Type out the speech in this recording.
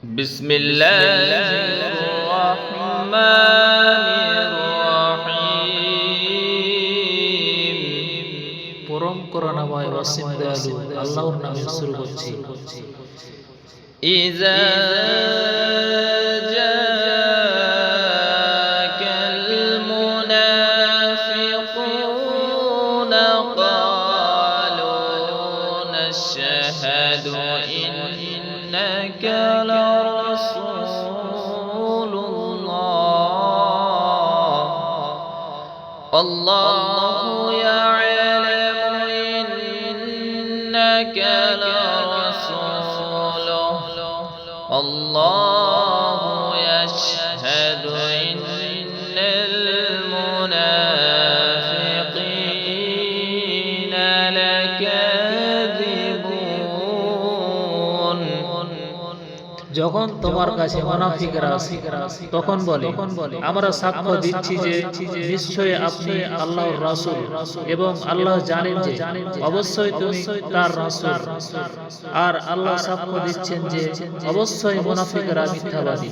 بسم الله الرحمن الرحيم পরম করুণাময় অসীম দয়ালু আল্লাহর নামে শুরু করছি। إذا جاءك المنافقون قالوا نشهد إنك لرسول الله والله يعلم إنك لرسوله والله يشهد إن المنافقين لكاذبون যখন তোমার কাছে মুনাফিকরা আসে তখন বলে আমরা সাক্ষ্য দিচ্ছি যে নিশ্চয়ই আপনি আল্লাহর রাসূল এবং আল্লাহ জানেন যে অবশ্যই তুমি তার রাসূল। আর আল্লাহ সাক্ষ্য দিচ্ছেন যে অবশ্যই মুনাফিকরা মিথ্যাবাদী।